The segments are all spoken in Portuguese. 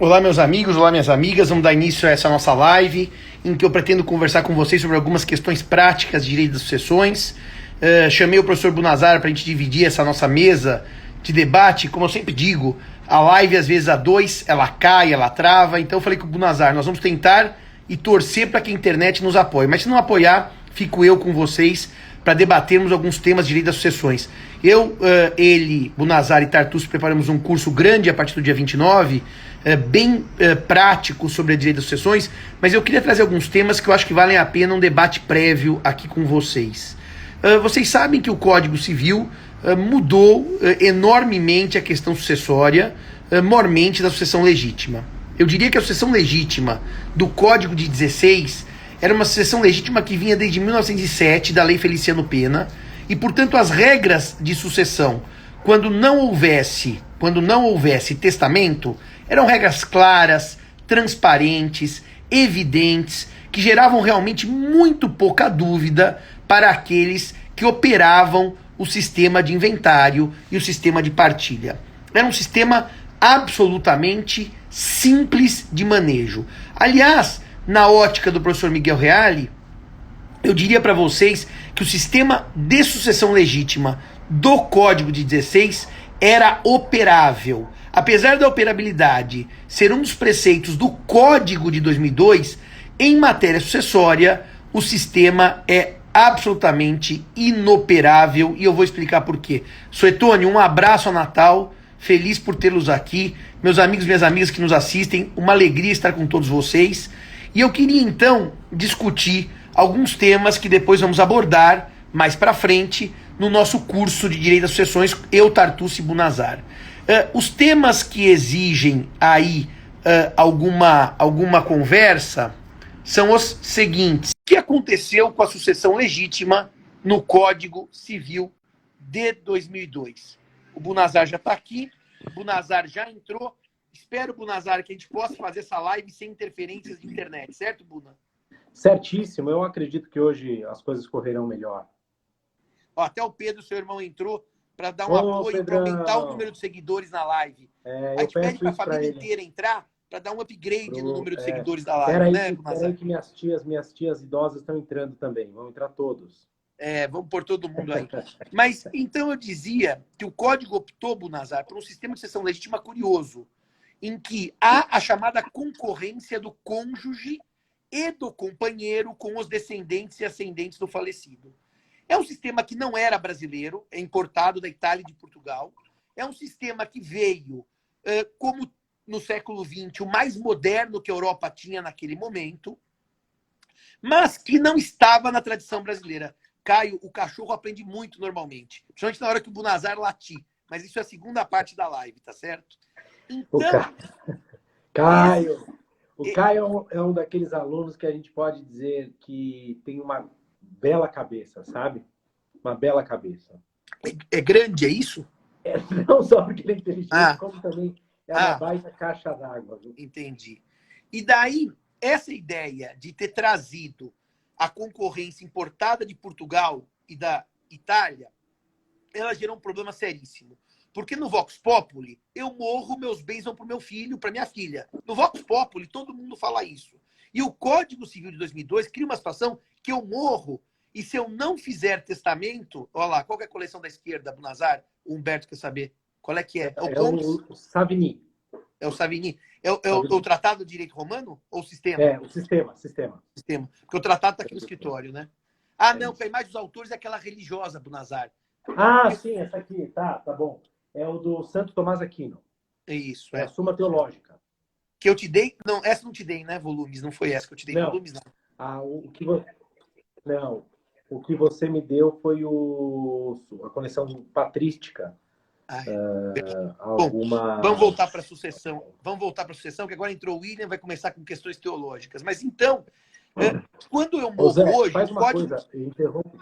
Olá, meus amigos, olá, minhas amigas. Vamos dar início a essa nossa live, em que eu pretendo conversar com vocês sobre algumas questões práticas de direito das sucessões. Chamei o professor Bunazar para a gente dividir essa nossa mesa de debate. Como eu sempre digo, a live, às vezes, a dois, ela cai, ela trava. Então, eu falei com o Bunazar, nós vamos tentar e torcer para que a internet nos apoie. Mas se não apoiar, fico eu com vocês para debatermos alguns temas de direito das sucessões. Ele, Bunazar e Tartucci preparamos um curso grande a partir do dia 29, bem prático sobre a direito das sucessões, mas eu queria trazer alguns temas que eu acho que valem a pena um debate prévio aqui com vocês. Vocês sabem que o Código Civil mudou enormemente a questão sucessória, mormente da sucessão legítima. Eu diria que a sucessão legítima do Código de 16 era uma sucessão legítima que vinha desde 1907, da Lei Feliciano Pena, e, portanto, as regras de sucessão, quando não houvesse testamento, eram regras claras, transparentes, evidentes, que geravam realmente muito pouca dúvida para aqueles que operavam o sistema de inventário e o sistema de partilha. Era um sistema absolutamente simples de manejo. Aliás, na ótica do professor Miguel Reale, eu diria para vocês que o sistema de sucessão legítima do Código de 16 era operável. Apesar da operabilidade ser um dos preceitos do Código de 2002, em matéria sucessória, o sistema é absolutamente inoperável e eu vou explicar por quê. Suetônio, um abraço a Natal, feliz por tê-los aqui. Meus amigos e minhas amigas que nos assistem, uma alegria estar com todos vocês. E eu queria então discutir alguns temas que depois vamos abordar mais para frente no nosso curso de Direito das Sucessões, eu, Tartucci e Bunazar. Os temas que exigem aí alguma conversa são os seguintes. O que aconteceu com a sucessão legítima no Código Civil de 2002? O Bunazar já está aqui, o Bunazar já entrou. Espero, Bunazar, que a gente possa fazer essa live sem interferências de internet, certo, Buna? Certíssimo, eu acredito que hoje as coisas correrão melhor. Ó, até o Pedro, seu irmão, entrou para dar um apoio, para aumentar o número de seguidores na live. A gente pede para a família inteira entrar para dar um upgrade no número de seguidores da live, né, Bunazar? Peraí que minhas tias idosas estão entrando também, vão entrar todos. Vamos pôr todo mundo aí. Mas, então, eu dizia que o Código optou, Bunazar, por um sistema de sucessão legítima curioso, em que há a chamada concorrência do cônjuge e do companheiro com os descendentes e ascendentes do falecido. É um sistema que não era brasileiro, é importado da Itália e de Portugal. É um sistema que veio, como no século XX, o mais moderno que a Europa tinha naquele momento, mas que não estava na tradição brasileira. Caio, o cachorro aprende muito normalmente, principalmente na hora que o Bunazar latir. Mas isso é a segunda parte da live, tá certo? Então, o Caio é um daqueles alunos que a gente pode dizer que tem uma bela cabeça, sabe? Uma bela cabeça. É grande, é isso? Não só porque ele é inteligente, como também é uma baita caixa d'água. Entendi. E daí, essa ideia de ter trazido a concorrência importada de Portugal e da Itália, ela gerou um problema seríssimo. Porque no Vox Populi, eu morro, meus bens vão para o meu filho, para minha filha. No Vox Populi, todo mundo fala isso. E o Código Civil de 2002 cria uma situação que eu morro, e se eu não fizer testamento... Olha lá, qual que é a coleção da esquerda, Bunazar? O Humberto quer saber. Qual é que é? É o Savigny. É o Savigny. É o Tratado de Direito Romano? Ou o Sistema? É, o Sistema. Porque o tratado está aqui no escritório, né? Não, a imagem dos autores é aquela religiosa, Bunazar. Sim, essa aqui. Tá bom. É o do Santo Tomás Aquino. É isso, a Suma Teológica. Que eu te dei? Não, essa não te dei, né? Volumes, não foi essa que eu te dei. Não. Volumes, não. O que você me deu foi a coleção patrística. Bom, vamos voltar para a sucessão. Que agora entrou o William, vai começar com questões teológicas. Mas então, quando eu morro Zé, hoje... faz uma coisa, interrompe.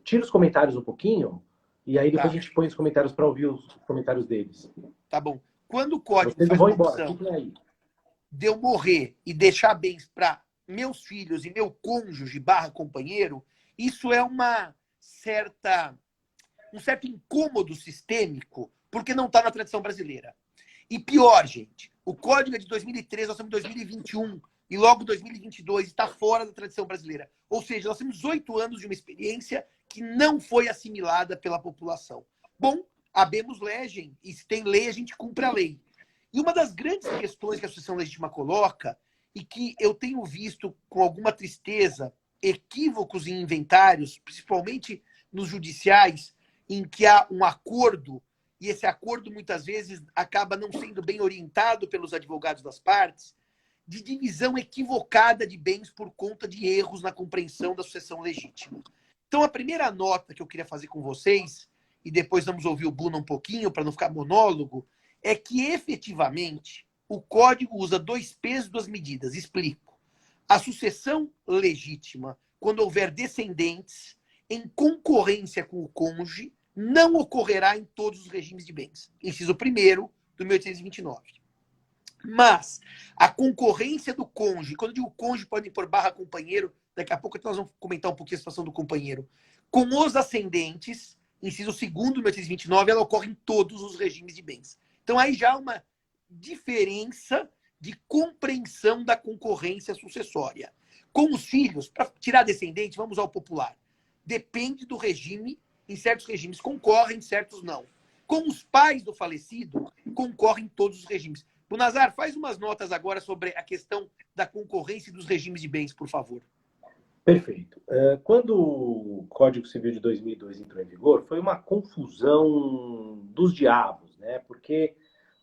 Tira os comentários um pouquinho, e aí depois a gente põe os comentários para ouvir os comentários deles. Tá bom. Quando o código Vocês não faz vão uma embora, opção fiquem aí. de eu morrer e deixar bens para meus filhos e meu cônjuge / companheiro, isso é um certo incômodo sistêmico, porque não está na tradição brasileira. E pior, gente, o código é de 2013, nós estamos em 2021 e logo 2022 está fora da tradição brasileira. Ou seja, nós temos 8 anos de uma experiência que não foi assimilada pela população. Bom, habemos legem, e se tem lei, a gente cumpre a lei. E uma das grandes questões que a Sucessão Legítima coloca, e que eu tenho visto com alguma tristeza, equívocos em inventários, principalmente nos judiciais, em que há um acordo, e esse acordo muitas vezes acaba não sendo bem orientado pelos advogados das partes, de divisão equivocada de bens por conta de erros na compreensão da sucessão legítima. Então, a primeira nota que eu queria fazer com vocês, e depois vamos ouvir o Buna um pouquinho, para não ficar monólogo, é que, efetivamente, o código usa 2 pesos, 2 medidas. Explico. A sucessão legítima, quando houver descendentes, em concorrência com o cônjuge, não ocorrerá em todos os regimes de bens. Inciso 1º do 1829. Mas a concorrência do cônjuge, quando eu digo cônjuge, podem pôr barra companheiro, daqui a pouco nós vamos comentar um pouquinho a situação do companheiro, com os ascendentes, inciso 2º do 1829, ela ocorre em todos os regimes de bens. Então aí já há uma diferença de compreensão da concorrência sucessória. Com os filhos, para tirar descendente, vamos ao popular. Depende do regime, em certos regimes concorrem, em certos não. Com os pais do falecido, concorrem em todos os regimes. Bunazar, faz umas notas agora sobre a questão da concorrência e dos regimes de bens, por favor. Perfeito. Quando o Código Civil de 2002 entrou em vigor, foi uma confusão dos diabos, né? Porque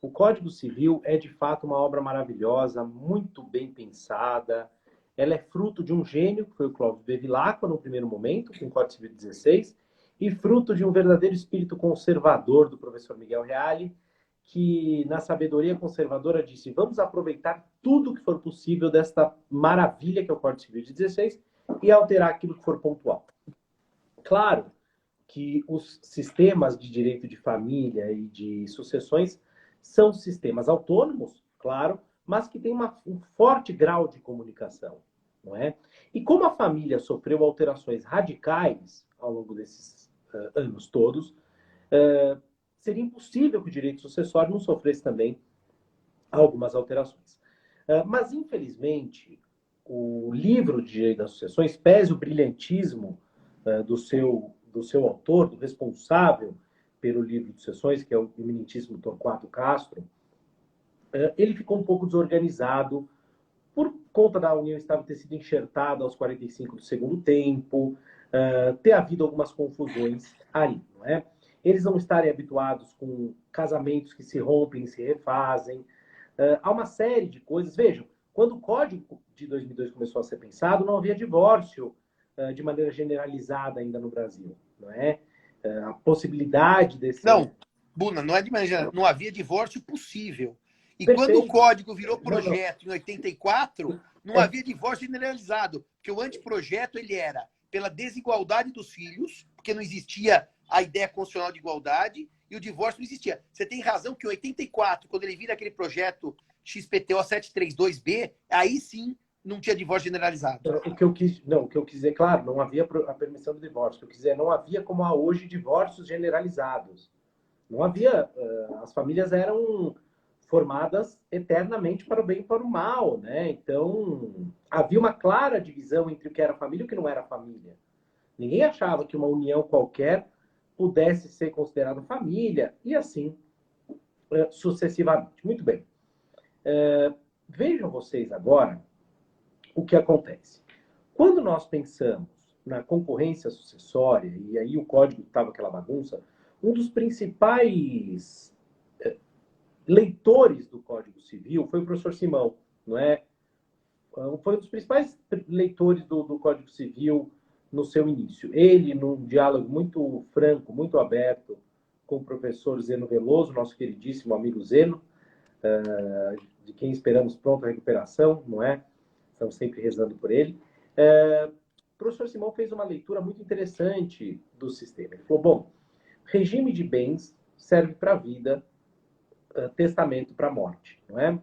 o Código Civil é, de fato, uma obra maravilhosa, muito bem pensada. Ela é fruto de um gênio, que foi o Clóvis Bevilacqua, no primeiro momento, com o Código Civil 16, e fruto de um verdadeiro espírito conservador do professor Miguel Reale, que, na sabedoria conservadora, disse: vamos aproveitar tudo que for possível desta maravilha que é o Código Civil de 16 e alterar aquilo que for pontual. Claro que os sistemas de direito de família e de sucessões são sistemas autônomos, claro, mas que têm um forte grau de comunicação, não é? E como a família sofreu alterações radicais ao longo desses anos todos, seria impossível que o direito sucessório não sofresse também algumas alterações. Mas, infelizmente, o livro de Direito das Sucessões, pese o brilhantismo do seu autor, do responsável pelo livro de sucessões, que é o eminentíssimo Torquato Castro, ele ficou um pouco desorganizado por conta da união estável ter sido enxertada aos 45 do segundo tempo, ter havido algumas confusões aí, não é? Eles não estarem habituados com casamentos que se rompem e se refazem. Há uma série de coisas. Vejam, quando o Código de 2002 começou a ser pensado, não havia divórcio de maneira generalizada ainda no Brasil, não é? A possibilidade desse... Não, Buna, não é de maneira... Não havia divórcio possível. E Perfeito. quando o código virou projeto em 84, não havia divórcio generalizado, porque o anteprojeto ele era pela desigualdade dos filhos, porque não existia a ideia constitucional de igualdade, e o divórcio não existia. Você tem razão que em 84, quando ele vira aquele projeto XPTO 732B, aí sim não tinha divórcio generalizado. O que eu quis dizer, claro, não havia a permissão do divórcio. O que eu quis dizer, não havia como há hoje divórcios generalizados. Não havia. As famílias eram formadas eternamente para o bem e para o mal, né? Então, havia uma clara divisão entre o que era família e o que não era família. Ninguém achava que uma união qualquer pudesse ser considerada família, e assim sucessivamente. Muito bem. Vejam vocês agora o que acontece. Quando nós pensamos na concorrência sucessória, e aí o código estava aquela bagunça, um dos principais leitores do Código Civil foi o professor Simão, não é? Foi um dos principais leitores do Código Civil no seu início. Ele, num diálogo muito franco, muito aberto com o professor Zeno Veloso, nosso queridíssimo amigo Zeno, de quem esperamos pronta recuperação, não é? Estamos sempre rezando por ele. O professor Simão fez uma leitura muito interessante do sistema. Ele falou, bom, regime de bens serve para a vida, testamento para a morte, não é?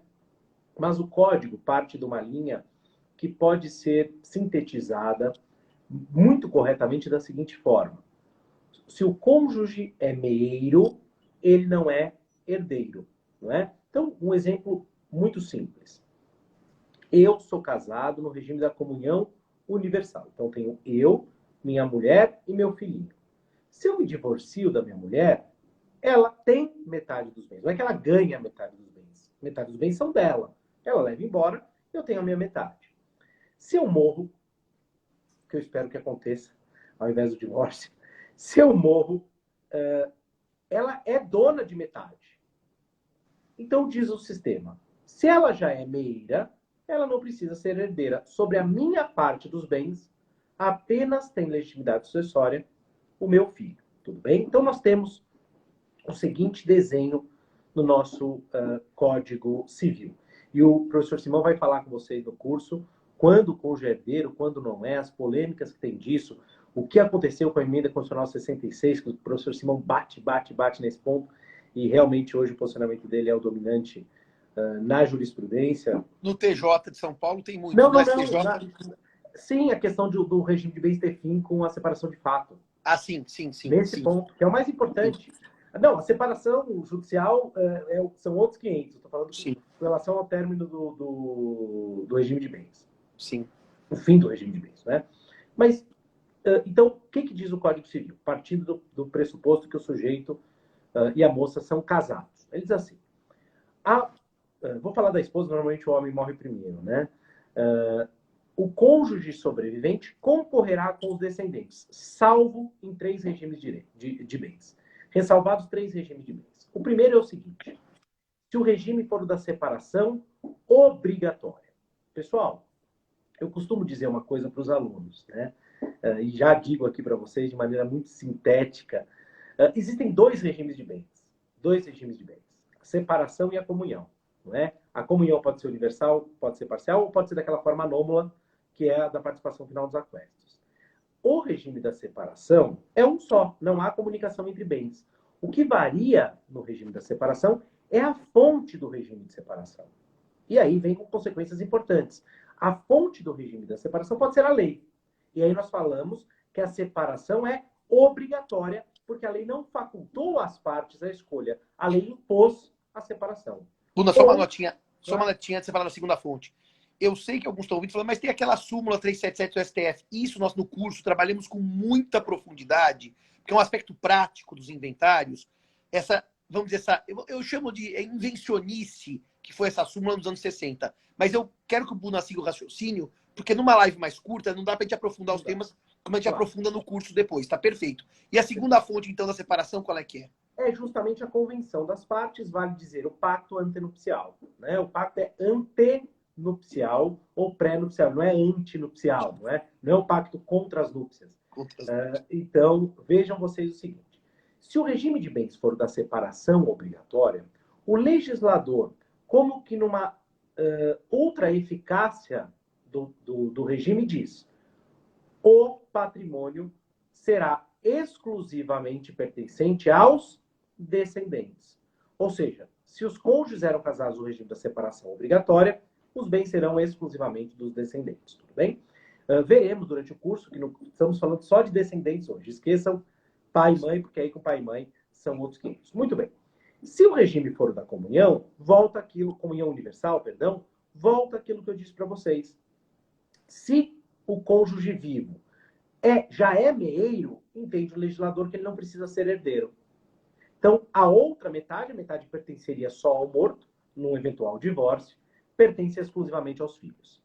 Mas o código parte de uma linha que pode ser sintetizada muito corretamente da seguinte forma. Se o cônjuge é meeiro, ele não é herdeiro, não é? Então, um exemplo muito simples. Eu sou casado no regime da comunhão universal. Então, tenho eu, minha mulher e meu filhinho. Se eu me divorcio da minha mulher, ela tem metade dos bens. Não é que ela ganha metade dos bens. Metade dos bens são dela. Ela leva embora, eu tenho a minha metade. Se eu morro, que eu espero que aconteça, ao invés do divórcio, se eu morro, ela é dona de metade. Então, diz o sistema, se ela já é meira, ela não precisa ser herdeira. Sobre a minha parte dos bens, apenas tem legitimidade sucessória o meu filho. Tudo bem? Então, nós temos o seguinte desenho no nosso Código Civil. E o professor Simão vai falar com vocês no curso quando o cônjuge é herdeiro, quando não é, as polêmicas que tem disso, o que aconteceu com a emenda constitucional 66, que o professor Simão bate nesse ponto, e realmente hoje o posicionamento dele é o dominante na jurisprudência. No TJ de São Paulo tem muito. Não, No não, STJ... não. Sim, a questão do regime de bens ter fim com a separação de fato. Ah, sim. Nesse ponto, que é o mais importante. Não, a separação judicial são outros 500. Estou falando com relação ao término do regime de bens. Sim. O fim do regime de bens, né? Mas, então, o que diz o Código Civil? Partindo do pressuposto que o sujeito e a moça são casados. Ele diz assim, vou falar da esposa, normalmente o homem morre primeiro, né? O cônjuge sobrevivente concorrerá com os descendentes, salvo em 3 regimes de bens. Ressalvados 3 regimes de bens. O primeiro é o seguinte, se o regime for o da separação obrigatória. Pessoal, eu costumo dizer uma coisa para os alunos, né? E já digo aqui para vocês de maneira muito sintética, existem 2 regimes de bens. 2 regimes de bens. A separação e a comunhão. Não é? A comunhão pode ser universal, pode ser parcial, ou pode ser daquela forma anômala, que é a da participação final dos aquestos. O regime da separação é um só, não há comunicação entre bens. O que varia no regime da separação é a fonte do regime de separação. E aí vem com consequências importantes. A fonte do regime da separação pode ser a lei. E aí nós falamos que a separação é obrigatória, porque a lei não facultou às partes a escolha. A lei impôs a separação. Buna, só uma notinha antes de você falar da segunda fonte. Eu sei que alguns estão ouvindo falando, mas tem aquela súmula 377 do STF. Isso nós no curso trabalhamos com muita profundidade, porque é um aspecto prático dos inventários. Vamos dizer, eu chamo de invencionice, que foi essa súmula nos anos 60. Mas eu quero que o Buna siga o raciocínio, porque numa live mais curta não dá para a gente aprofundar os temas como a gente aprofunda no curso depois. Tá perfeito. E a segunda fonte, então, da separação, qual é que é? É justamente a convenção das partes, vale dizer, o pacto antenupcial. Né? O pacto é antenupcial ou pré-nupcial, não é antinupcial, não é o pacto contra as núpcias. Então, vejam vocês o seguinte. Se o regime de bens for da separação obrigatória, o legislador, como que numa outra eficácia do regime diz, o patrimônio será exclusivamente pertencente aos descendentes. Ou seja, se os cônjuges eram casados no regime da separação obrigatória, os bens serão exclusivamente dos descendentes, tudo bem? Veremos durante o curso que estamos falando só de descendentes hoje. Esqueçam pai e mãe, porque aí com pai e mãe são outros 500. Muito bem. Se o regime for o da comunhão, comunhão universal, perdão, volta aquilo que eu disse para vocês. Se o cônjuge vivo já é meeiro, entende o legislador que ele não precisa ser herdeiro. Então, a outra metade, a metade que pertenceria só ao morto, num eventual divórcio, pertence exclusivamente aos filhos.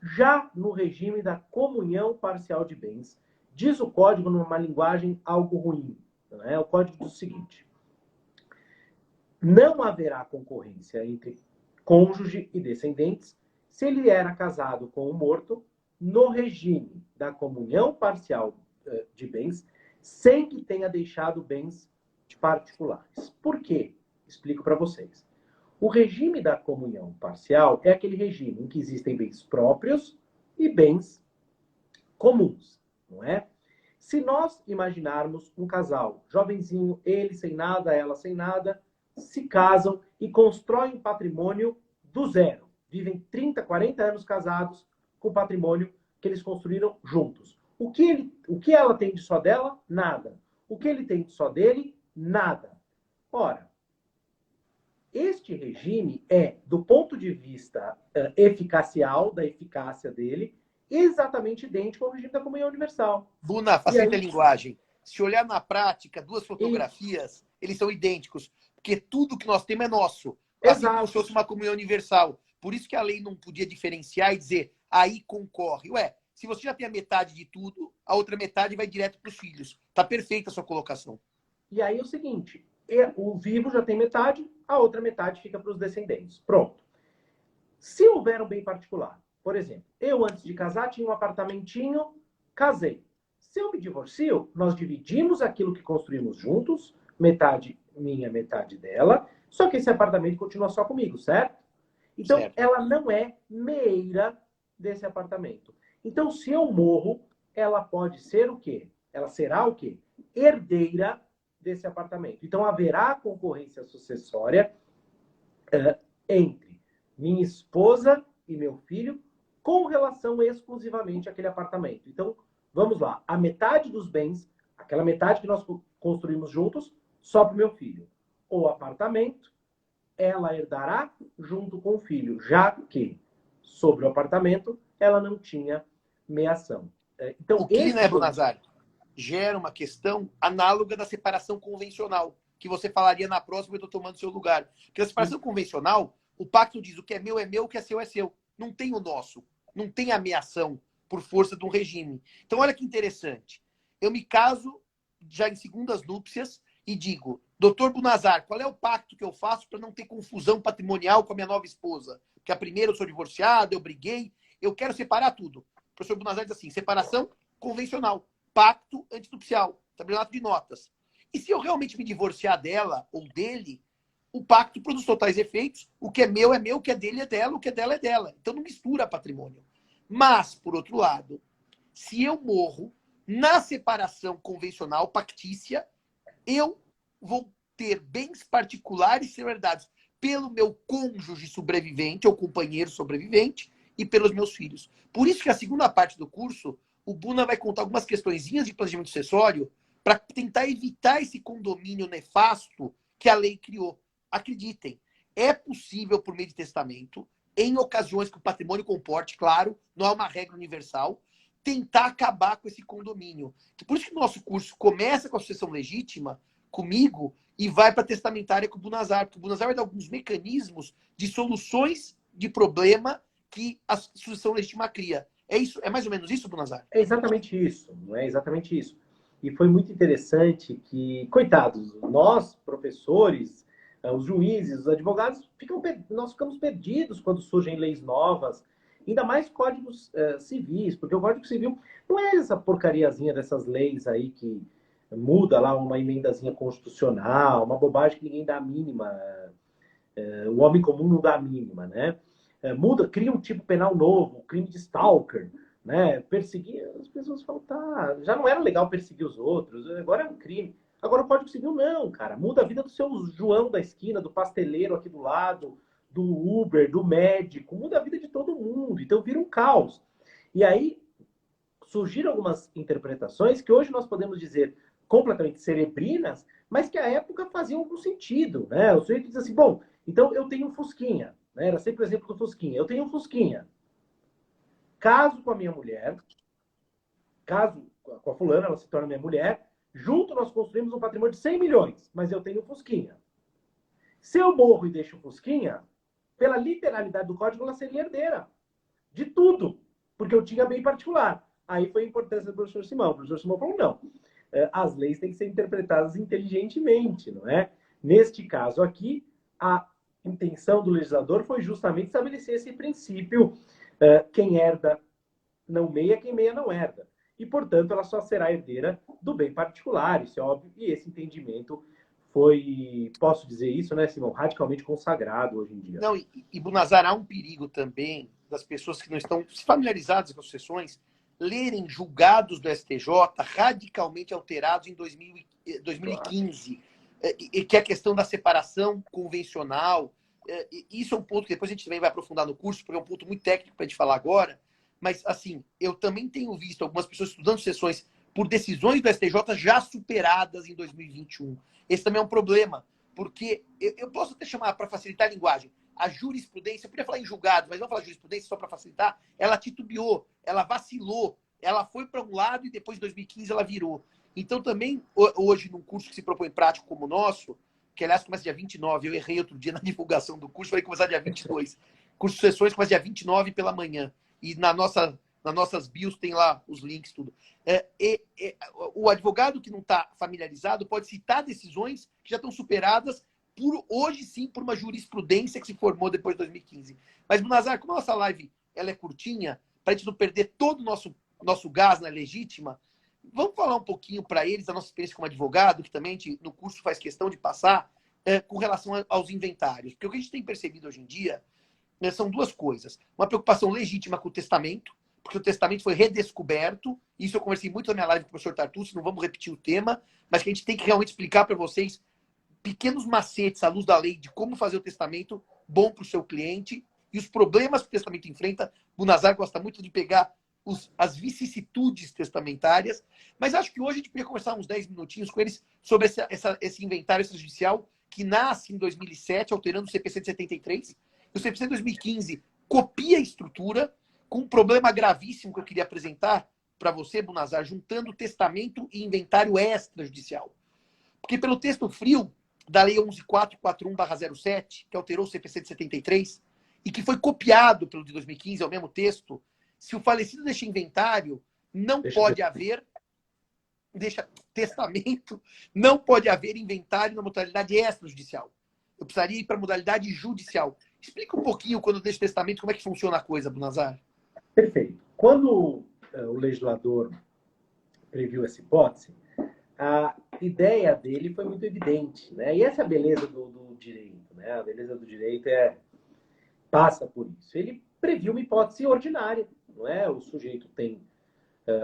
Já no regime da comunhão parcial de bens, diz o código numa linguagem algo ruim. O código diz o seguinte, não haverá concorrência entre cônjuge e descendentes se ele era casado com o morto no regime da comunhão parcial de bens, sem que tenha deixado bens particulares. Por quê? Explico para vocês. O regime da comunhão parcial é aquele regime em que existem bens próprios e bens comuns, não é? Se nós imaginarmos um casal, jovenzinho, ele sem nada, ela sem nada, se casam e constroem patrimônio do zero. Vivem 30, 40 anos casados com o patrimônio que eles construíram juntos. O que ela tem de só dela? Nada. O que ele tem de só dele? Nada. Ora, este regime é, do ponto de vista eficacial, da eficácia dele, exatamente idêntico ao regime da comunhão universal. Buna, facilita a linguagem. Se olhar na prática, duas fotografias, eles são idênticos, porque tudo que nós temos é nosso. Assim como se fosse uma comunhão universal. Por isso que a lei não podia diferenciar e dizer, aí concorre. Ué, se você já tem a metade de tudo, a outra metade vai direto para os filhos. Está perfeita a sua colocação. E aí é o seguinte, o vivo já tem metade, a outra metade fica para os descendentes. Pronto. Se houver um bem particular, por exemplo, eu antes de casar tinha um apartamentinho, casei. Se eu me divorcio, nós dividimos aquilo que construímos juntos, metade minha, metade dela, só que esse apartamento continua só comigo, certo? Então, certo. Ela não é meira desse apartamento. Então, se eu morro, ela pode ser o quê? Ela será o quê? Herdeira desse apartamento. Então, haverá concorrência sucessória entre minha esposa e meu filho com relação exclusivamente àquele apartamento. Então, vamos lá. A metade dos bens, aquela metade que nós construímos juntos, só para o meu filho. O apartamento, ela herdará junto com o filho, já que sobre o apartamento ela não tinha meação. Então, o que, né, Bonazar, gera uma questão análoga da separação convencional, que você falaria na próxima, eu estou tomando seu lugar. Porque a separação convencional, o pacto diz o que é meu, o que é seu é seu. Não tem o nosso. Não tem a meação por força de um regime. Então, olha que interessante. Eu me caso já em segundas núpcias e digo, doutor Bonazar, qual é o pacto que eu faço para não ter confusão patrimonial com a minha nova esposa? Porque a primeira eu sou divorciado, eu briguei, eu quero separar tudo. O professor Bonazar diz assim, separação convencional, pacto antinupcial, tabelionato de notas. E se eu realmente me divorciar dela ou dele, o pacto produz totais efeitos, o que é meu, o que é dele é dela, o que é dela é dela. Então não mistura patrimônio. Mas, por outro lado, se eu morro na separação convencional, pactícia, eu vou ter bens particulares ser herdados pelo meu cônjuge sobrevivente ou companheiro sobrevivente e pelos meus filhos. Por isso que a segunda parte do curso, o Buna vai contar algumas questõezinhas de planejamento sucessório para tentar evitar esse condomínio nefasto que a lei criou. Acreditem, é possível, por meio de testamento, em ocasiões que o patrimônio comporte, claro, não é uma regra universal, tentar acabar com esse condomínio. Por isso que o nosso curso começa com a sucessão legítima, comigo, e vai para a testamentária com o Bonazar. Porque o Bonazar vai dar alguns mecanismos de soluções de problema que a sucessão legítima cria. É isso? É mais ou menos isso, Bonazar? É exatamente isso, não é exatamente isso. E foi muito interessante que, coitados, nós, professores, os juízes, os advogados, nós ficamos perdidos quando surgem leis novas, ainda mais códigos civis, porque o Código Civil não é essa porcariazinha dessas leis aí que muda lá uma emendazinha constitucional, uma bobagem que ninguém dá a mínima, o homem comum não dá a mínima, né? Muda, cria um tipo penal novo, crime de stalker, né? Perseguir, as pessoas falam, tá, já não era legal perseguir os outros, agora é um crime. Agora o Código Civil não, cara, muda a vida do seu João da esquina, do pasteleiro aqui do lado, do Uber, do médico, muda a vida de todo mundo, então vira um caos. E aí surgiram algumas interpretações que hoje nós podemos dizer completamente cerebrinas, mas que à época faziam algum sentido, né? O sujeito diz assim, bom, então eu tenho um Fusquinha, né? Era sempre o exemplo do Fusquinha. Eu tenho um Fusquinha. Caso com a minha mulher, caso com a fulana, ela se torna minha mulher, junto nós construímos um patrimônio de 100 milhões, mas eu tenho um Fusquinha. Se eu morro e deixo o Fusquinha, pela literalidade do código, ela seria herdeira de tudo, porque eu tinha bem particular. Aí foi a importância do professor Simão. O professor Simão falou, não, as leis têm que ser interpretadas inteligentemente, não é? Neste caso aqui, a intenção do legislador foi justamente estabelecer esse princípio, quem herda não meia, quem meia não herda. E, portanto, ela só será herdeira do bem particular, isso é óbvio, e esse entendimento foi, posso dizer isso, né, Simão, radicalmente consagrado hoje em dia. Não, e Bonazar, há um perigo também das pessoas que não estão familiarizadas com as sucessões lerem julgados do STJ radicalmente alterados em 2015, e que é a questão da separação convencional. Isso é um ponto que depois a gente também vai aprofundar no curso, porque é um ponto muito técnico para a gente falar agora, mas, assim, eu também tenho visto algumas pessoas estudando sucessões por decisões do STJ já superadas em 2021. Esse também é um problema, porque eu posso até chamar, para facilitar a linguagem, a jurisprudência, eu podia falar em julgado, mas vamos falar jurisprudência só para facilitar, ela titubeou, ela vacilou, ela foi para um lado e depois, em 2015, ela virou. Então, também, hoje, num curso que se propõe prático como o nosso, que, aliás, começa dia 29, eu errei outro dia na divulgação do curso, vai começar dia 22. Curso de sessões começa dia 29 pela manhã. E nas nossas bios tem lá os links, tudo. O advogado que não está familiarizado pode citar decisões que já estão superadas hoje sim, por uma jurisprudência que se formou depois de 2015. Mas, Bunazar, como a nossa live ela é curtinha, para a gente não perder todo o nosso gás na legítima, vamos falar um pouquinho para eles da nossa experiência como advogado, que também a gente, no curso faz questão de passar, com relação aos inventários. Porque o que a gente tem percebido hoje em dia são duas coisas. Uma preocupação legítima com o testamento, porque o testamento foi redescoberto. Isso eu conversei muito na minha live com o professor Tartucci, não vamos repetir o tema, mas que a gente tem que realmente explicar para vocês pequenos macetes à luz da lei de como fazer o testamento bom para o seu cliente e os problemas que o testamento enfrenta. O Nazar gosta muito de pegar as vicissitudes testamentárias, mas acho que hoje a gente podia conversar uns 10 minutinhos com eles sobre esse inventário extrajudicial que nasce em 2007, alterando o CPC de 73. O CPC de 2015 copia a estrutura com um problema gravíssimo que eu queria apresentar para você, Bunazar, juntando testamento e inventário extrajudicial. Porque pelo texto frio da Lei 11.441/07, que alterou o CPC de 73, e que foi copiado pelo de 2015, é o mesmo texto, se o falecido deixa inventário, não pode haver testamento, não pode haver inventário na modalidade extrajudicial. Eu precisaria ir para a modalidade judicial. Explica um pouquinho, quando deixa testamento, como é que funciona a coisa, Bunazar. Perfeito. Quando o legislador previu essa hipótese, a ideia dele foi muito evidente, né? E essa é a beleza do direito, né? A beleza do direito passa por isso. Ele previu uma hipótese ordinária, não é? O sujeito tem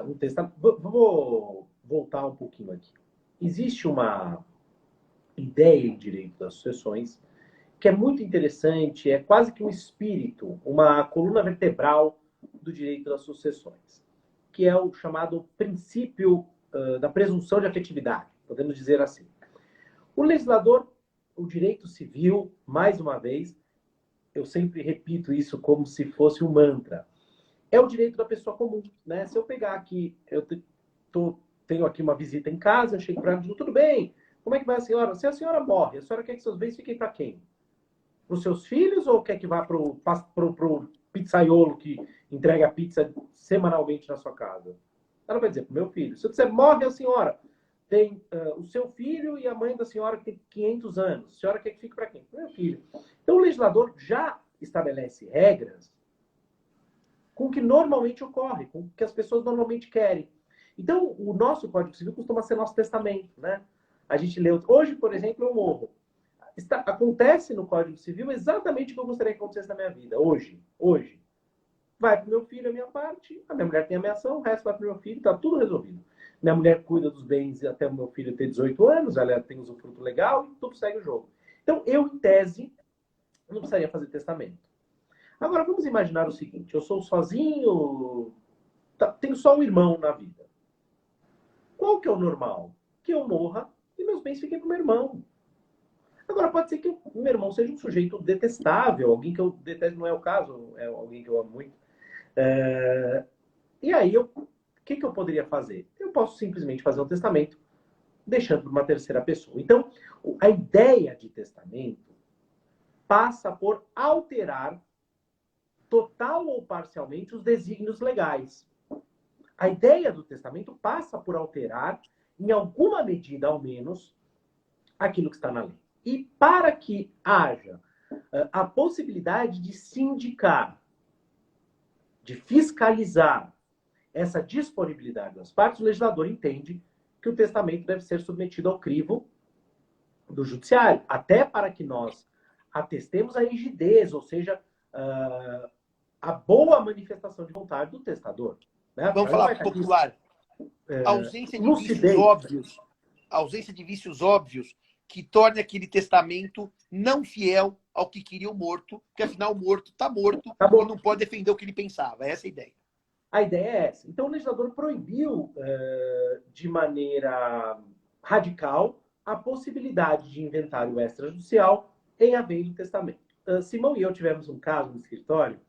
um testamento. Vou voltar um pouquinho aqui. Existe uma ideia em direito das sucessões que é muito interessante, é quase que um espírito, uma coluna vertebral do direito das sucessões, que é o chamado princípio da presunção de afetividade, podemos dizer assim. O legislador, o direito civil, mais uma vez, eu sempre repito isso como se fosse um mantra, é o direito da pessoa comum, né? Se eu pegar aqui, tenho aqui uma visita em casa, eu chego para ela e digo, tudo bem, como é que vai a senhora? Se a senhora morre, a senhora quer que seus bens fiquem para quem? Para os seus filhos ou quer que vá para o pizzaiolo que entrega a pizza semanalmente na sua casa? Ela vai dizer para o meu filho. Se eu disser, morre a senhora, tem o seu filho e a mãe da senhora que tem 500 anos. A senhora quer que fique para quem? Para o meu filho. Então o legislador já estabelece regras com o que normalmente ocorre, com o que as pessoas normalmente querem. Então o nosso Código Civil costuma ser nosso testamento, né? A gente lê... Hoje, por exemplo, eu morro. Acontece no Código Civil exatamente o que eu gostaria que acontecesse na minha vida. Hoje. Vai para o meu filho a minha parte, a minha mulher tem a minha ação, o resto vai para o meu filho, está tudo resolvido. Minha mulher cuida dos bens até o meu filho ter 18 anos, ela tem usufruto legal e tudo segue o jogo. Então, eu, em tese, não precisaria fazer testamento. Agora, vamos imaginar o seguinte, eu sou sozinho, tenho só um irmão na vida. Qual que é o normal? Que eu morra e meus bens fiquem para o meu irmão. Agora, pode ser que o meu irmão seja um sujeito detestável, alguém que eu detesto, não é o caso, é alguém que eu amo muito. E aí, o que eu poderia fazer? Eu posso simplesmente fazer um testamento, deixando para uma terceira pessoa. Então, a ideia de testamento passa por alterar, total ou parcialmente, os desígnios legais. A ideia do testamento passa por alterar, em alguma medida ao menos, aquilo que está na lei. E para que haja a possibilidade de sindicar, de fiscalizar essa disponibilidade das partes, o legislador entende que o testamento deve ser submetido ao crivo do judiciário, até para que nós atestemos a rigidez, ou seja, a boa manifestação de vontade do testador. Né? Vamos falar popular. Ausência de vícios óbvios. Ausência de vícios óbvios que torne aquele testamento não fiel ao que queria o morto, porque afinal o morto está morto e não pode defender o que ele pensava. Essa é a ideia. A ideia é essa. Então o legislador proibiu de maneira radical a possibilidade de inventário extrajudicial em haver do testamento. Simão e eu tivemos um caso no escritório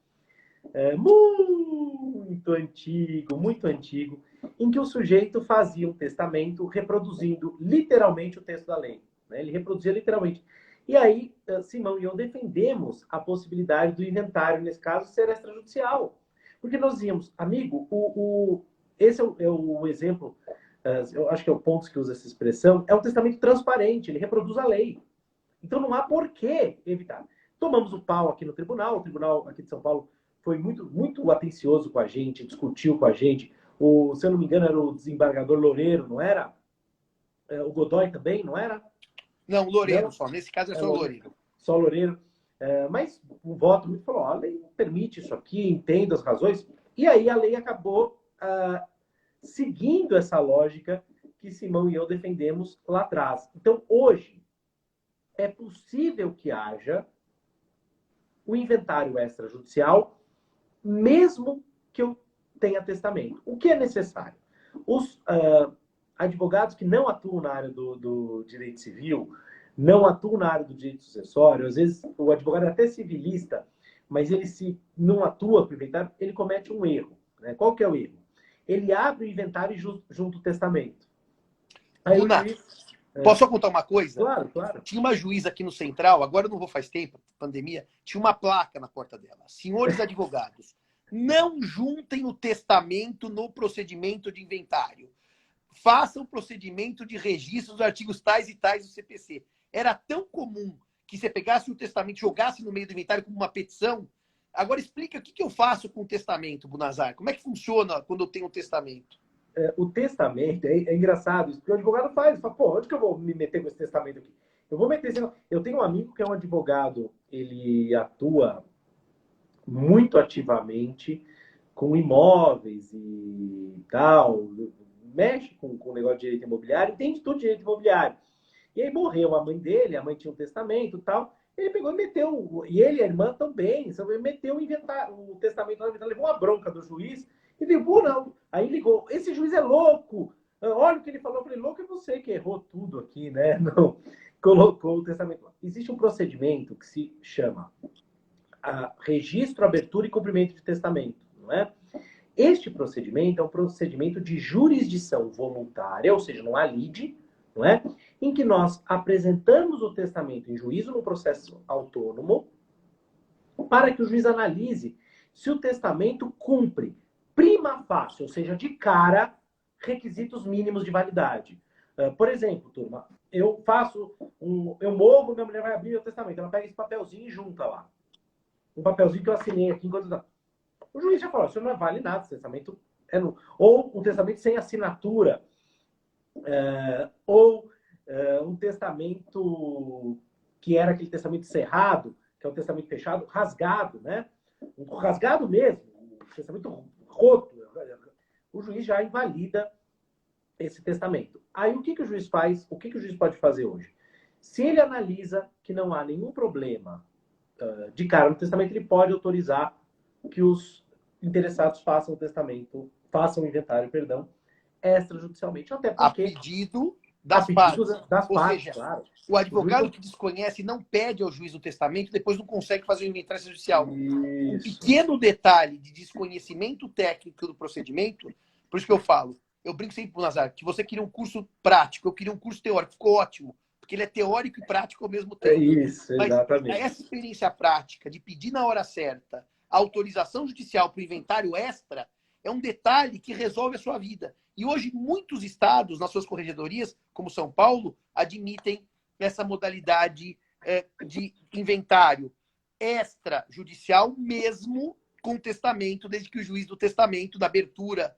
muito antigo, em que o sujeito fazia um testamento reproduzindo literalmente o texto da lei. Né? Ele reproduzia literalmente. E aí, Simão e eu defendemos a possibilidade do inventário, nesse caso, ser extrajudicial. Porque nós dizíamos, amigo, esse é o exemplo, eu acho que é o ponto que usa essa expressão, é um testamento transparente, ele reproduz a lei. Então não há por que evitar. Tomamos o pau aqui no tribunal, o tribunal aqui de São Paulo foi muito atencioso com a gente, discutiu com a gente. Se eu não me engano, era o desembargador Loureiro, não era? O Godoy também, não era? Não, Loureiro só. Nesse caso é só Loureiro. Só Loureiro. Mas o voto muito falou, a lei permite isso aqui, entendo as razões. E aí a lei acabou seguindo essa lógica que Simão e eu defendemos lá atrás. Então, hoje, é possível que haja o inventário extrajudicial, mesmo que eu tenha testamento. O que é necessário? Os advogados que não atuam na área do direito civil, não atuam na área do direito sucessório, às vezes o advogado é até civilista, mas ele se não atua para o inventário, ele comete um erro. Né? Qual que é o erro? Ele abre o inventário junto ao testamento. Aí o juiz... Posso só contar uma coisa? Claro, claro. Tinha uma juíza aqui no Central, agora eu não vou faz tempo, pandemia, tinha uma placa na porta dela. Senhores advogados, não juntem o testamento no procedimento de inventário. Façam o procedimento de registro dos artigos tais e tais do CPC. Era tão comum que você pegasse o testamento e jogasse no meio do inventário como uma petição. Agora explica o que eu faço com o testamento, Bunazar. Como é que funciona quando eu tenho um testamento? O testamento é engraçado, isso porque o advogado faz. Fala, pô, onde que eu vou me meter com esse testamento aqui? Eu vou meter. Eu tenho um amigo que é um advogado, ele atua muito ativamente com imóveis e tal, mexe com o negócio de direito imobiliário, entende tudo de direito imobiliário. E aí morreu a mãe dele, a mãe tinha um testamento e tal. Ele pegou e meteu, e ele e a irmã também, ele meteu o testamento lá, levou uma bronca do juiz. E ligou, não. Aí ligou, esse juiz é louco. Olha o que ele falou. Eu falei, louco é você que errou tudo aqui, né? Não colocou o testamento. Existe um procedimento que se chama registro, abertura e cumprimento de testamento, não é? Este procedimento é um procedimento de jurisdição voluntária, ou seja, não há lide, não é? Em que nós apresentamos o testamento em juízo no processo autônomo para que o juiz analise se o testamento cumpre prima facie, ou seja, de cara, requisitos mínimos de validade. Por exemplo, turma, eu morro, minha mulher vai abrir meu testamento, ela pega esse papelzinho e junta lá. Um papelzinho que eu assinei aqui enquanto... O juiz já falou, isso não vale nada, esse testamento ou um testamento sem assinatura, ou um testamento que era aquele testamento cerrado, que é um testamento fechado, rasgado, né? Um rasgado mesmo, um testamento roto, o juiz já invalida esse testamento. Aí o que o juiz faz? O que o juiz pode fazer hoje? Se ele analisa que não há nenhum problema de cara no testamento, ele pode autorizar que os interessados façam o inventário, extrajudicialmente. Até porque... A pedido das partes. Ou seja, claro. O advogado que desconhece não pede ao juiz o testamento, depois não consegue fazer o inventário extrajudicial. Um pequeno detalhe de desconhecimento técnico do procedimento, por isso que eu falo, eu brinco sempre com o Nazar, que você queria um curso prático, eu queria um curso teórico, ficou ótimo, porque ele é teórico e prático ao mesmo tempo. Exatamente. Mas essa experiência prática de pedir na hora certa a autorização judicial para o inventário extra é um detalhe que resolve a sua vida. E hoje muitos estados, nas suas corregedorias, como São Paulo, admitem essa modalidade de inventário extrajudicial, mesmo com testamento, desde que o juiz do testamento, da abertura,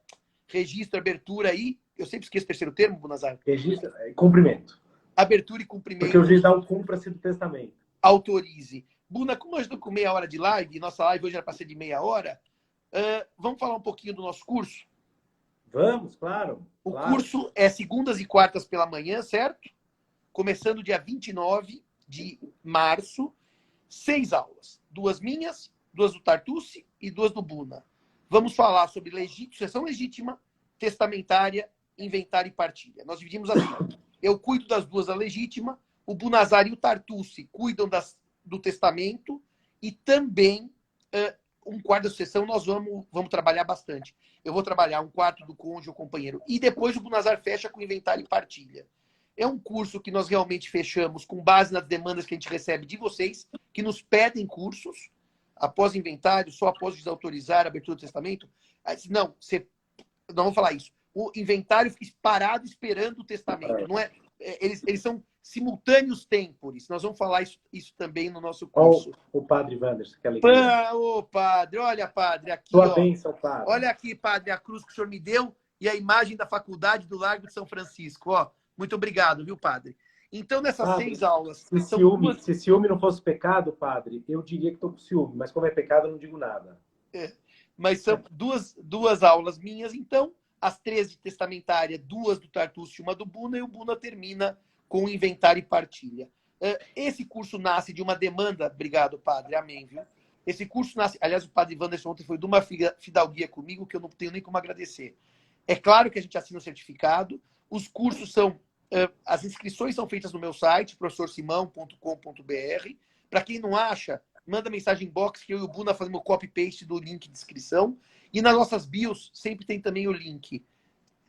registro, abertura e... Eu sempre esqueço o terceiro termo, Bunazar. Registro, cumprimento. Abertura e cumprimento. Porque o juiz dá o cumpra-se do testamento. Autorize. Buna, como nós estamos com meia hora de live, nossa live hoje era para ser de meia hora, vamos falar um pouquinho do nosso curso? Vamos, claro. O curso é segundas e quartas pela manhã, certo? Começando dia 29 de março, 6 aulas. 2 minhas, 2 do Tartucci e 2 do Buna. Vamos falar sobre sucessão legítima, testamentária, inventário e partilha. Nós dividimos assim. eu cuido das duas da legítima, o Bunazar e o Tartucci cuidam do testamento e também um quarto da sucessão nós vamos trabalhar bastante. Eu vou trabalhar um quarto do cônjuge ou companheiro. E depois o Bunazar fecha com inventário e partilha. É um curso que nós realmente fechamos com base nas demandas que a gente recebe de vocês, que nos pedem cursos, após inventário, só após desautorizar a abertura do testamento. Não, não vou falar isso. O inventário fica parado esperando o testamento. Não é, eles são simultâneos tempores. Nós vamos falar isso também no nosso curso. O padre Wanderson, que alegria. Ô, padre, olha, padre, aqui, Sua bênção, padre. Olha aqui, padre, a cruz que o senhor me deu e a imagem da faculdade do Largo de São Francisco. Ó, muito obrigado, viu, padre? Então, nessas padre, 6 aulas... Se ciúme não fosse pecado, padre, eu diria que estou com ciúme, mas como é pecado, eu não digo nada. Mas são duas aulas minhas, então, as 3 de testamentária, 2 do Tartucci e 1 do Buna, e o Buna termina com inventário e partilha. Esse curso nasce de uma demanda, obrigado, padre, amém, viu? Esse curso nasce, aliás, o padre Wanderson ontem foi de uma fidalguia comigo que eu não tenho nem como agradecer. É claro que a gente assina o certificado, os cursos são, as inscrições são feitas no meu site, professorsimão.com.br. Para quem não acha, manda mensagem inbox que eu e o Buna fazemos o copy-paste do link de inscrição. E nas nossas bios sempre tem também o link.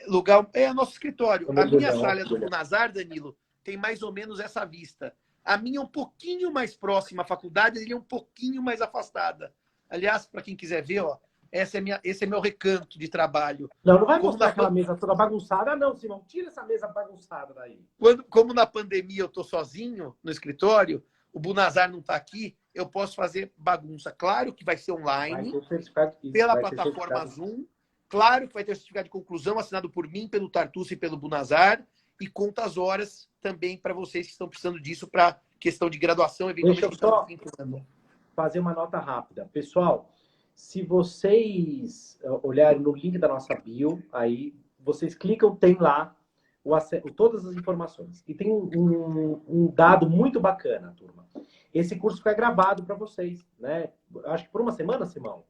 Lugar, é o nosso escritório. A minha sala do Bunazar, Danilo, tem mais ou menos essa vista. A minha é um pouquinho mais próxima à faculdade, ele é um pouquinho mais afastada. Aliás, para quem quiser ver, ó, esse é meu recanto de trabalho. Não vai mostrar aquela mesa toda bagunçada. Não, Simão, tira essa mesa bagunçada daí. Como na pandemia eu estou sozinho no escritório, o Bunazar não está aqui, eu posso fazer bagunça. Claro que vai ser online, pela plataforma Zoom. Claro que vai ter certificado de conclusão assinado por mim, pelo Tartucci e pelo Bunazar, e conta as horas também para vocês que estão precisando disso para questão de graduação, eventualmente. Deixa eu só fazer uma nota rápida. Pessoal, se vocês olharem no link da nossa bio, aí vocês clicam, tem lá todas as informações. E tem um dado muito bacana, turma. Esse curso fica gravado para vocês, né? Acho que por uma semana, Simão?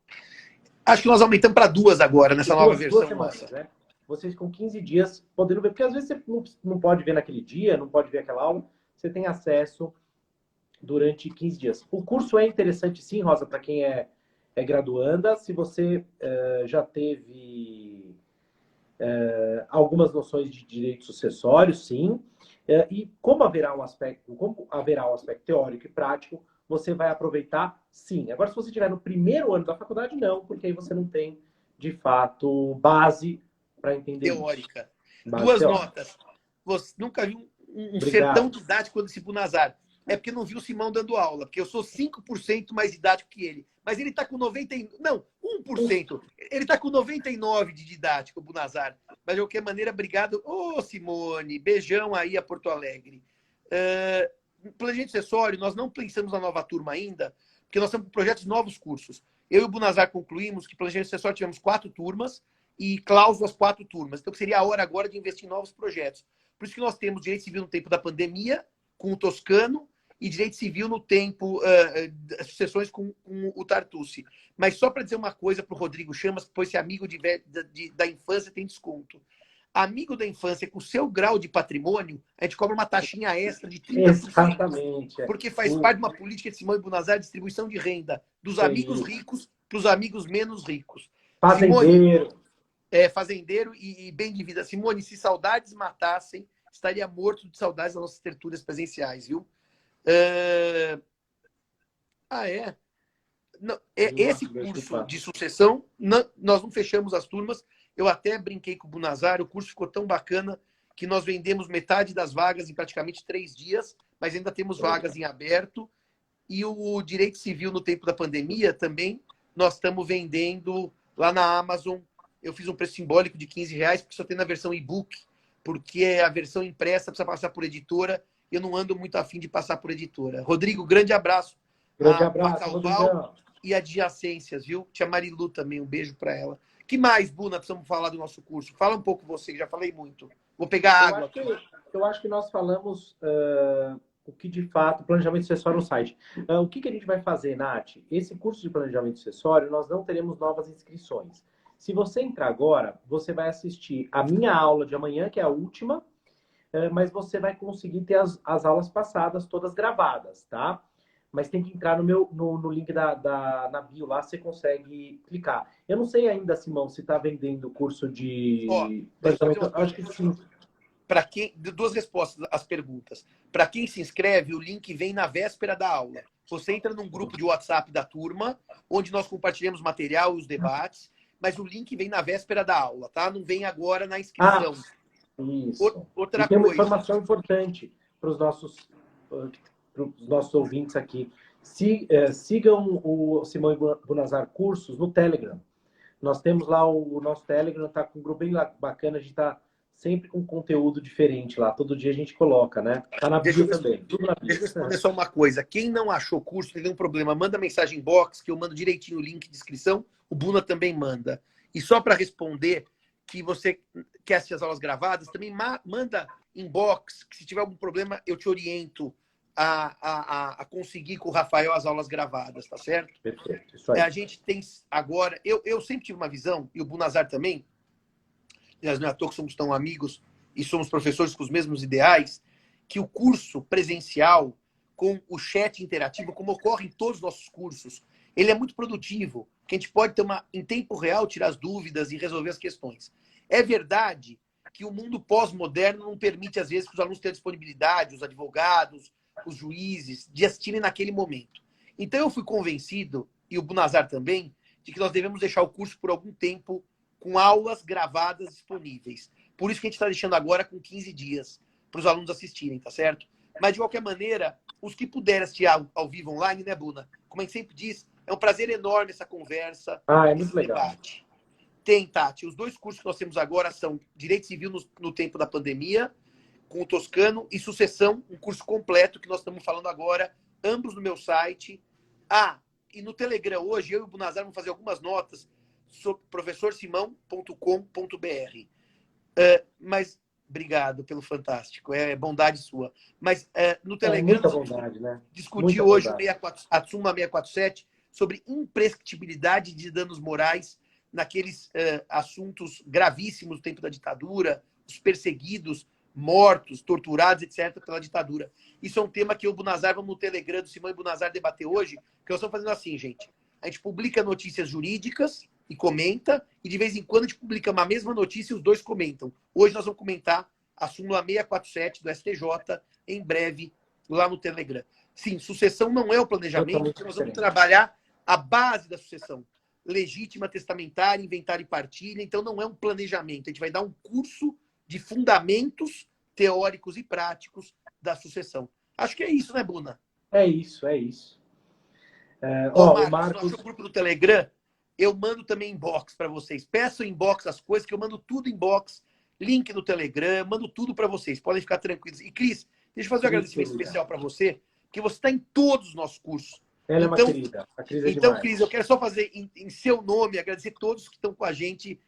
Acho que nós aumentamos para 2 agora, nessa nova versão. 2 semanas, né? Vocês com 15 dias podendo ver, porque às vezes você não pode ver naquele dia, não pode ver aquela aula, você tem acesso durante 15 dias. O curso é interessante sim, Rosa, para quem é graduanda, se você já teve algumas noções de direito sucessório, sim, e como haverá um aspecto teórico e prático, você vai aproveitar, sim. Agora, se você estiver no primeiro ano da faculdade, não, porque aí você não tem, de fato, base para entender teórica. Duas notas. Você nunca viu um ser tão didático quanto esse Bunazar. É porque não viu o Simão dando aula, porque eu sou 5% mais didático que ele. Mas ele está com 99%. Não, 1%. Ele está com 99% de didático, o Bunazar. Mas de qualquer maneira, obrigado. Ô, Simone, beijão aí a Porto Alegre. Planejamento acessório, nós não pensamos na nova turma ainda, porque nós estamos com projetos de novos cursos. Eu e o Bunazar concluímos que planejamento acessório tivemos 4 turmas e cláusulas 4 turmas. Então seria a hora agora de investir em novos projetos. Por isso que nós temos direito civil no tempo da pandemia, com o Toscano, e direito civil no tempo, sucessões com o Tartucci. Mas só para dizer uma coisa para o Rodrigo Chamas, que pois esse amigo da infância tem desconto. Amigo da infância, com o seu grau de patrimônio, a gente cobra uma taxinha extra de 30%. Exatamente. Porque faz parte de uma política de Simão e Bunazar, distribuição de renda dos amigos ricos para os amigos menos ricos. Fazendeiro. Simone, fazendeiro e bem de vida. Simone, se saudades matassem, estaria morto de saudades das nossas tertúlias presenciais, viu? Não, esse curso de sucessão, nós não fechamos as turmas. Eu até brinquei com o Bunazar, o curso ficou tão bacana que nós vendemos metade das vagas em praticamente 3 dias, mas ainda temos vagas em aberto. E o direito civil no tempo da pandemia também, nós estamos vendendo lá na Amazon. Eu fiz um preço simbólico de R$15, porque só tem na versão e-book, porque a versão impressa precisa passar por editora. Eu não ando muito afim de passar por editora. Rodrigo, grande abraço. Grande abraço, Rodrigo. E adjacências, viu? Tia Marilu também, um beijo para ela. Que mais, Buna, precisamos falar do nosso curso? Fala um pouco você, já falei muito. Vou pegar água. Eu acho que nós falamos o que, de fato, planejamento acessório no site. O que a gente vai fazer, Nath? Esse curso de planejamento acessório, nós não teremos novas inscrições. Se você entrar agora, você vai assistir a minha aula de amanhã, que é a última, mas você vai conseguir ter as aulas passadas todas gravadas, tá? Mas tem que entrar no link na bio lá, você consegue clicar. Eu não sei ainda, Simão, se está vendendo curso Ó, de deixa eu fazer planejamento. uma Acho que pergunta. sim. Para quem, duas respostas às perguntas. Para quem se inscreve, o link vem na véspera da aula. Você entra num grupo de WhatsApp da turma, onde nós compartilhamos material e os debates, mas o link vem na véspera da aula, tá? Não vem agora na Ah, inscrição. isso. E Outra tem uma coisa. informação importante para os nossos ouvintes aqui. Sigam o Simão e Bunazar Cursos no Telegram. Nós temos lá o nosso Telegram, está com um grupo bem bacana, a gente está sempre com conteúdo diferente lá. Todo dia a gente coloca, né? Tá na Deixa eu, bio também, tudo na bio. deixa eu responder só uma coisa. Quem não achou curso, teve um problema, manda mensagem inbox, que eu mando direitinho o link de inscrição. O Buna também manda. E só para responder que você quer assistir as aulas gravadas, também manda inbox, que se tiver algum problema, eu te oriento a conseguir com o Rafael as aulas gravadas, tá certo? Perfeito, isso aí. A gente tem agora... Eu sempre tive uma visão, e o Bunazar também, aliás, não é à toa que somos tão amigos e somos professores com os mesmos ideais, que o curso presencial, com o chat interativo, como ocorre em todos os nossos cursos, ele é muito produtivo, que a gente pode ter em tempo real, tirar as dúvidas e resolver as questões. É verdade que o mundo pós-moderno não permite, às vezes, que os alunos tenham disponibilidade, os advogados, os juízes, de assistirem naquele momento. Então, eu fui convencido, e o Bunazar também, de que nós devemos deixar o curso por algum tempo com aulas gravadas disponíveis. Por isso que a gente está deixando agora com 15 dias para os alunos assistirem, tá certo? Mas, de qualquer maneira, os que puderem assistir ao vivo online, né, Buna? Como a gente sempre diz, é um prazer enorme essa conversa, É esse muito legal. debate. Tem, Tati, os dois cursos que nós temos agora são Direito Civil no tempo da pandemia, com o Toscano, e Sucessão, um curso completo que nós estamos falando agora, ambos no meu site. E no Telegram hoje, eu e o Bunazar vamos fazer algumas notas sobre professorsimão.com.br. Mas, obrigado pelo fantástico, é bondade sua. Mas no Telegram Muita nós vamos bondade, né? discutir Muita hoje bondade. a Súmula 647 sobre imprescritibilidade de danos morais naqueles assuntos gravíssimos do tempo da ditadura, os perseguidos, mortos, torturados, etc., pela ditadura. Isso é um tema que eu e o Bunazar vamos no Telegram do Simão e Bunazar debater hoje, que nós estamos fazendo assim, gente. A gente publica notícias jurídicas e comenta, e de vez em quando a gente publica uma mesma notícia e os dois comentam. Hoje nós vamos comentar a súmula 647 do STJ, em breve, lá no Telegram. Sim, sucessão não é o planejamento, porque nós vamos trabalhar a base da sucessão. Legítima, testamentária, inventário e partilha, então não é um planejamento. A gente vai dar um curso de fundamentos teóricos e práticos da sucessão. Acho que é isso, né, Buna? É isso. O Marcos, no nosso grupo do Telegram, eu mando também inbox para vocês. Peço inbox as coisas, que eu mando tudo inbox, link no Telegram, mando tudo para vocês. Podem ficar tranquilos. E, Cris, deixa eu fazer um agradecimento especial para você, porque você está em todos os nossos cursos. Ela é uma querida. A Cris é então, demais. Cris, eu quero só fazer em seu nome, agradecer todos que estão com a gente,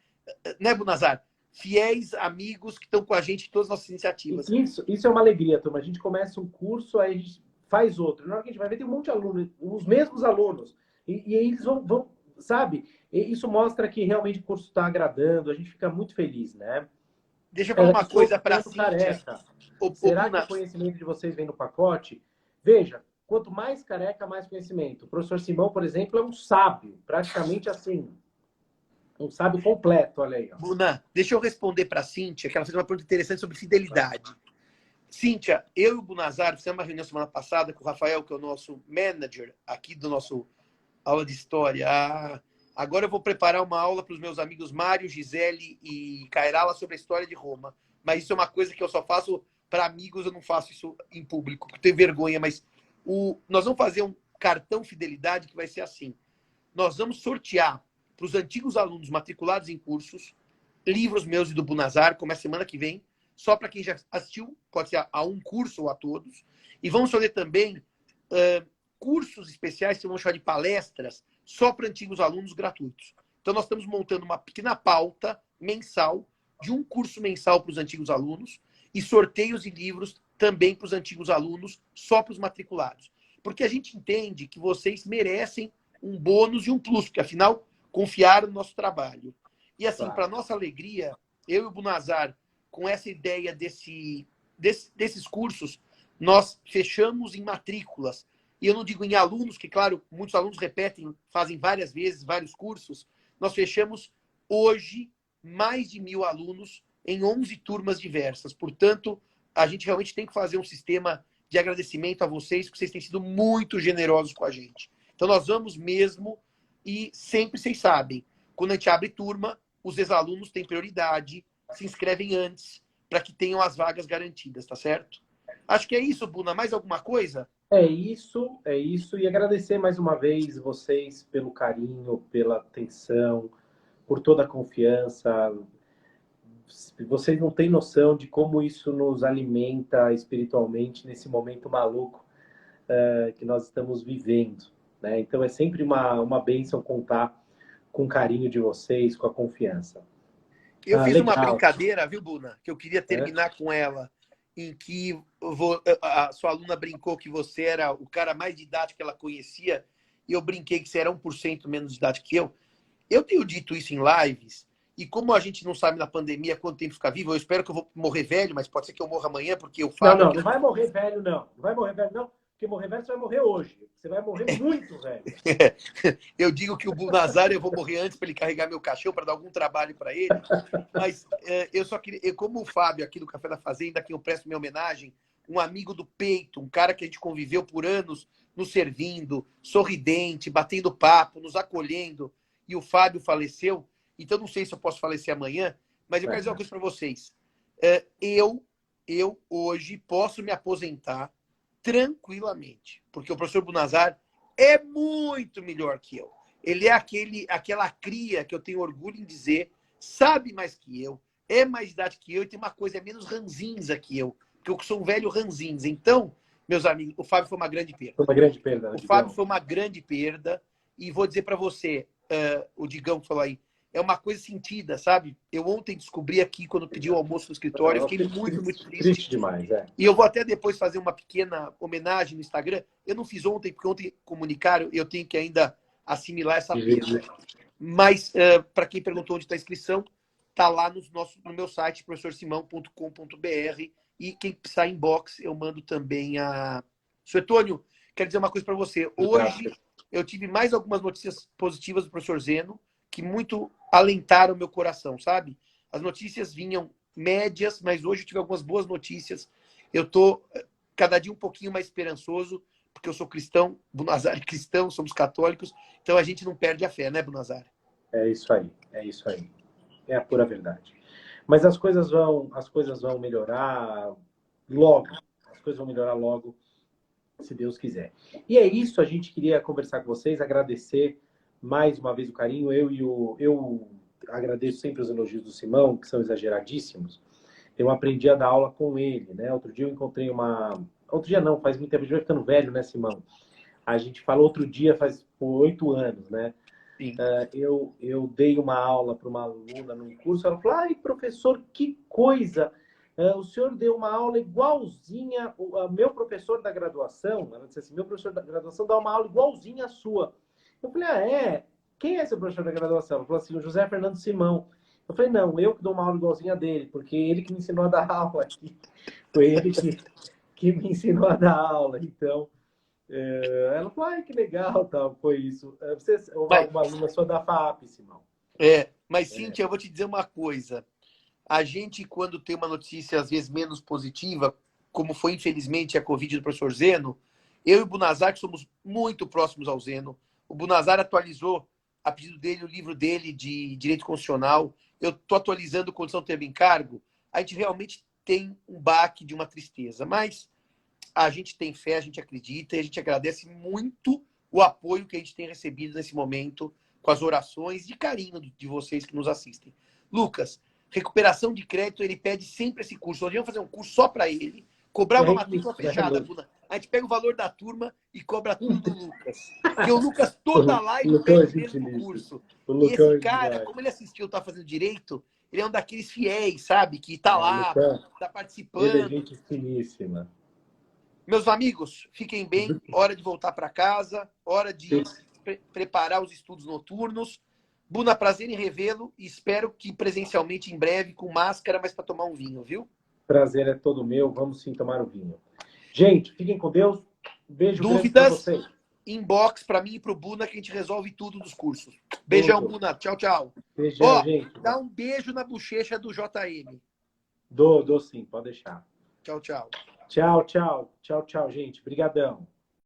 né, Bunazar? Fiéis amigos que estão com a gente em todas as nossas iniciativas. Isso é uma alegria, turma. A gente começa um curso, aí a gente faz outro. Na hora que a gente vai ver, tem um monte de alunos, os mesmos alunos. E aí eles vão, sabe? E isso mostra que realmente o curso está agradando, a gente fica muito feliz, né? Deixa eu falar uma coisa para a Cíntia. Será que o conhecimento de vocês vem no pacote? Veja, quanto mais careca, mais conhecimento. O professor Simão, por exemplo, é um sábio, praticamente assim, um sábio completo, olha aí. Ó. Buna, deixa eu responder para a Cíntia, que ela fez uma pergunta interessante sobre fidelidade. Cíntia, eu e o Bunazar fizemos uma reunião semana passada com o Rafael, que é o nosso manager aqui do nosso aula de história. Agora eu vou preparar uma aula para os meus amigos Mário, Gisele e Cairala sobre a história de Roma. Mas isso é uma coisa que eu só faço para amigos, eu não faço isso em público, porque tenho vergonha. Mas nós vamos fazer um cartão fidelidade que vai ser assim. Nós vamos sortear para os antigos alunos matriculados em cursos, livros meus e do Bunazar, começa semana que vem, só para quem já assistiu, pode ser a um curso ou a todos. E vamos fazer também cursos especiais, que vamos chamar de palestras, só para antigos alunos gratuitos. Então, nós estamos montando uma pequena pauta mensal, de um curso mensal para os antigos alunos, e sorteios de livros também para os antigos alunos, só para os matriculados. Porque a gente entende que vocês merecem um bônus e um plus, porque, afinal, confiaram no nosso trabalho. E, assim, para nossa alegria, eu e o Bunazar, com essa ideia desses cursos, nós fechamos em matrículas. E eu não digo em alunos, que, claro, muitos alunos repetem, fazem várias vezes, vários cursos. Nós fechamos hoje mais de 1.000 alunos em 11 turmas diversas. Portanto, a gente realmente tem que fazer um sistema de agradecimento a vocês, porque vocês têm sido muito generosos com a gente. Então, nós vamos mesmo, e sempre vocês sabem, quando a gente abre turma, os ex-alunos têm prioridade, se inscrevem antes, para que tenham as vagas garantidas, tá certo? Acho que é isso, Buna. Mais alguma coisa? É isso, é isso. E agradecer mais uma vez vocês pelo carinho, pela atenção, por toda a confiança. Vocês não têm noção de como isso nos alimenta espiritualmente nesse momento maluco que nós estamos vivendo, né? Então é sempre uma bênção contar com o carinho de vocês, com a confiança. Eu fiz uma Legal. brincadeira, viu, Buna? Que eu queria terminar com ela, em que a sua aluna brincou que você era o cara mais didático que ela conhecia, e eu brinquei que você era 1% menos didático que eu. Eu tenho dito isso em lives, e como a gente não sabe na pandemia quanto tempo ficar vivo, eu espero que eu vou morrer velho, mas pode ser que eu morra amanhã, porque eu falo... Não vai morrer velho, não. Não vai morrer velho, não. Porque morrer velho você vai morrer hoje. Você vai morrer muito velho. Eu digo que o Bunazar eu vou morrer antes para ele carregar meu caixão, para dar algum trabalho para ele. Mas eu só queria... Como o Fábio aqui do Café da Fazenda, que eu presto minha homenagem, um amigo do peito, um cara que a gente conviveu por anos, nos servindo, sorridente, batendo papo, nos acolhendo, e o Fábio faleceu. Então, não sei se eu posso falecer amanhã, mas eu quero dizer uma coisa para vocês. Eu hoje posso me aposentar tranquilamente, porque o professor Bunazar é muito melhor que eu. Ele é aquela cria que eu tenho orgulho em dizer, sabe mais que eu, é mais idade que eu e tem uma coisa, é menos ranzinza que eu, porque eu sou um velho ranzinza. Então, meus amigos, o Fábio foi uma grande perda. Foi uma grande perda. O Fábio foi uma grande perda, e vou dizer para você, o Digão que falou aí, é uma coisa sentida, sabe? Eu ontem descobri aqui, quando pedi o almoço no escritório, eu fiquei muito triste. Triste demais, E eu vou até depois fazer uma pequena homenagem no Instagram. Eu não fiz ontem, porque ontem comunicaram, eu tenho que ainda assimilar essa perda. Mas, para quem perguntou onde está a inscrição, está lá no meu site, professorsimão.com.br. E quem precisar inbox, eu mando também a... Suetônio, quero dizer uma coisa para você. Hoje, eu tive mais algumas notícias positivas do professor Zeno, que muito alentaram o meu coração, sabe? As notícias vinham médias, mas hoje eu tive algumas boas notícias. Eu estou cada dia um pouquinho mais esperançoso, porque eu sou cristão, Bunazar é cristão, somos católicos, então a gente não perde a fé, né, Bunazar? É isso aí, é isso aí. É a pura verdade. Mas as coisas vão melhorar logo. As coisas vão melhorar logo, se Deus quiser. E é isso, a gente queria conversar com vocês, agradecer mais uma vez o carinho. Eu agradeço sempre os elogios do Simão, que são exageradíssimos. Eu aprendi a dar aula com ele, né? Outro dia eu encontrei uma... Outro dia não, faz muito tempo, a gente vai ficando velho, né, Simão? A gente falou outro dia, faz 8 anos, né? Eu dei uma aula para uma aluna num curso, ela falou, ai, professor, que coisa! O senhor deu uma aula igualzinha ao meu professor da graduação. Ela disse assim, meu professor da graduação dá uma aula igualzinha à sua. Eu falei, é? Quem é esse professor da graduação? Ela falou assim, o José Fernando Simão. Eu falei, não, eu que dou uma aula igualzinha dele, porque ele que me ensinou a dar aula aqui. Foi ele que me ensinou a dar aula. Então, ela falou, ai, que legal, tal, foi isso. Você é uma aluna sua da FAP, Simão. Mas, Cíntia, eu vou te dizer uma coisa. A gente, quando tem uma notícia, às vezes, menos positiva, como foi, infelizmente, a Covid do professor Zeno, eu e o Bunazar, que somos muito próximos ao Zeno, o Bunazar atualizou, a pedido dele, o livro dele de Direito Constitucional. Eu estou atualizando Condição de Termo em Cargo. A gente realmente tem um baque de uma tristeza. Mas a gente tem fé, a gente acredita e a gente agradece muito o apoio que a gente tem recebido nesse momento, com as orações e carinho de vocês que nos assistem. Lucas, recuperação de crédito, ele pede sempre esse curso. Nós vamos fazer um curso só para ele, cobrar uma matrícula fechada, Buna. A gente pega o valor da turma e cobra tudo do Lucas. Porque o Lucas, toda live, pede o mesmo curso. E esse cara, como ele assistiu, tá fazendo direito, ele é um daqueles fiéis, sabe? Que tá lá, tá participando. Ele é gente finíssima. Meus amigos, fiquem bem. Hora de voltar para casa. Hora de preparar os estudos noturnos. Buna, prazer em revê-lo. E espero que presencialmente em breve, com máscara, mas para tomar um vinho, viu? Prazer é todo meu. Vamos sim tomar o vinho. Gente, fiquem com Deus. Beijo grande pra Dúvidas? vocês. Inbox para mim e para o Buna que a gente resolve tudo dos cursos. Beijão, Tudo. Buna. Tchau, tchau. Beijão, Ó, gente. dá um beijo na bochecha do JM. Dou sim, pode deixar. Tchau, tchau. Tchau, tchau. Tchau, tchau, gente. Brigadão.